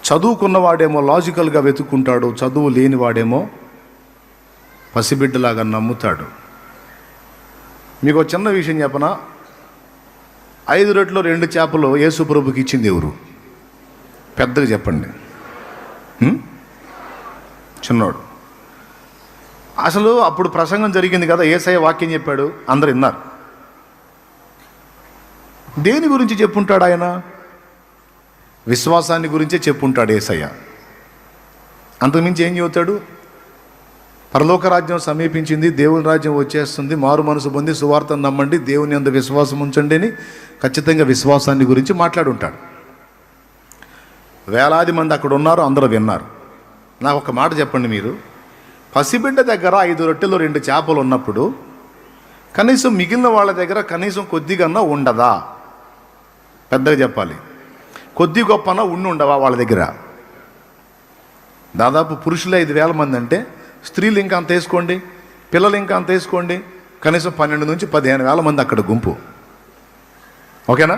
చదువుకున్నవాడేమో లాజికల్గా వెతుక్కుంటాడు, చదువు లేనివాడేమో పసిబిడ్డలాగా నమ్ముతాడు. మీకు చిన్న విషయం చెప్పనా? 5 రొట్టెలు 2 చేపలు యేసు ప్రభుకి ఇచ్చింది ఎవరు? పెద్దగా చెప్పండి. చిన్నోడు. అసలు అప్పుడు ప్రసంగం జరిగింది కదా, యేసయ్య వాక్యం చెప్పాడు, అందరు విన్నారు. దేని గురించి చెప్పుంటాడు ఆయన? విశ్వాసాన్ని గురించే చెప్పుంటాడు యేసయ్య. అంతకుమించి ఏం చెబుతాడు? పరలోక రాజ్యం సమీపించింది, దేవుని రాజ్యం వచ్చేస్తుంది, మారు మనసు పొంది సువార్తను నమ్మండి, దేవుని యందు విశ్వాసం ఉంచండి అని ఖచ్చితంగా విశ్వాసాన్ని గురించి మాట్లాడుంటాడు. వేలాది మంది అక్కడ ఉన్నారు, అందరూ విన్నారు. నాకు ఒక మాట చెప్పండి, మీరు పసిబిడ్డ దగ్గర 5 రొట్టెలు 2 చేపలు ఉన్నప్పుడు కనీసం మిగిలిన వాళ్ళ దగ్గర కనీసం కొద్దిగన్నా ఉండదా? పెద్దగా చెప్పాలి. కొద్ది గొప్పనా ఉండవా వాళ్ళ దగ్గర? దాదాపు పురుషులు 5,000 మంది అంటే స్త్రీలు ఇంకా అంత వేసుకోండి, పిల్లలు ఇంకా అంత వేసుకోండి, కనీసం 12 నుంచి 15,000 మంది అక్కడ గుంపు. ఓకేనా?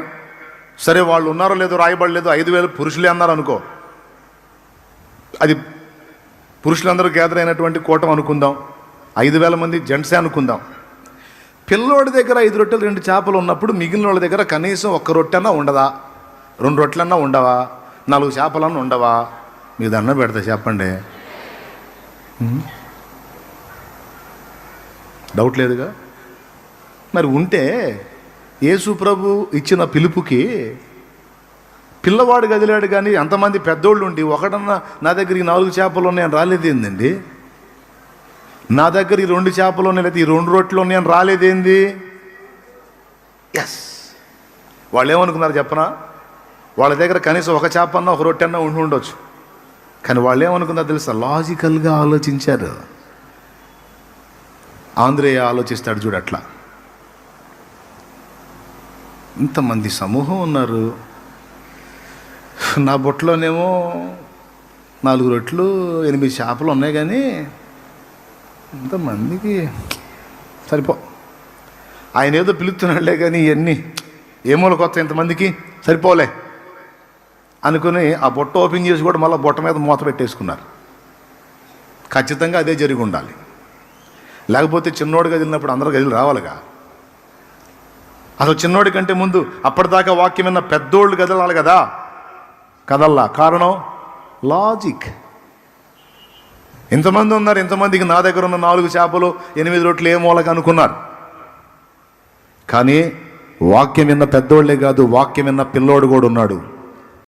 సరే, వాళ్ళు ఉన్నారో లేదో రాయబడలేదు, 5,000 పురుషులే అన్నారు అనుకో, అది పురుషులందరూ గ్యాదర్ అయినటువంటి కూటం అనుకుందాం, 5,000 మంది జెంట్సే అనుకుందాం. పిల్లోడి దగ్గర 5 రొట్టెలు 2 చేపలు ఉన్నప్పుడు మిగిలిన వాళ్ళ దగ్గర కనీసం 1 రొట్టెన్నా ఉండదా? 2 రొట్టెలన్నా ఉండవా? 4 చేపలన్నా ఉండవా? మీకు దండం పెడతా చెప్పండి. డౌట్ లేదుగా? మరి ఉంటే యేసు ప్రభు ఇచ్చిన పిలుపుకి పిల్లవాడు కదిలాడు, కానీ అంతమంది పెద్దోళ్ళు ఉండి ఒకడన్నా నా దగ్గర ఈ 4 చేపలు ఉన్నాయని రాలేదేందండి? నా దగ్గర ఈ 2 చేపలు ఉన్నాయి, లేదా ఈ 2 రొట్టెలు ఉన్నాయని రాలేదేంది? ఎస్, వాళ్ళు ఏమనుకున్నారు చెప్పనా? వాళ్ళ దగ్గర కనీసం 1 చేప అన్నా 1 రొట్టె అన్నా ఉండొచ్చు. కానీ వాళ్ళు ఏమనుకున్నారు తెలుసా? లాజికల్గా ఆలోచించారు. ఆంధ్రేయ ఆలోచిస్తాడు చూడు, అట్లా ఇంతమంది సమూహం ఉన్నారు, నా బొట్టలోనేమో 4 రొట్టెలు 8 చేపలు ఉన్నాయి, కానీ ఇంతమందికి సరిపో, ఆయన ఏదో పిలుస్తున్నాడులే, కానీ ఇవన్నీ ఏమో కొత్త ఇంతమందికి సరిపోలే అనుకుని ఆ బొట్ట ఓపెన్ చేసి కూడా మళ్ళీ బొట్ట మీద మూత పెట్టేసుకున్నారు. ఖచ్చితంగా అదే జరిగి ఉండాలి. లేకపోతే చిన్నోడు కదిలినప్పుడు అందరూ కదిలి రావాలిగా. అసలు చిన్నోడి కంటే ముందు అప్పటిదాకా వాక్యం విన్న పెద్దోళ్ళు కదలాలి కదా, కదల్లా. కారణం లాజిక్. ఇంతమంది ఉన్నారు, ఇంతమందికి నా దగ్గర ఉన్న 4 చేపలు 8 రొట్టెలు ఏ మూలక అనుకున్నారు. కానీ వాక్యం విన్న పెద్దోళ్లే కాదు, వాక్యం విన్న పిల్లోడు కూడా ఉన్నాడు.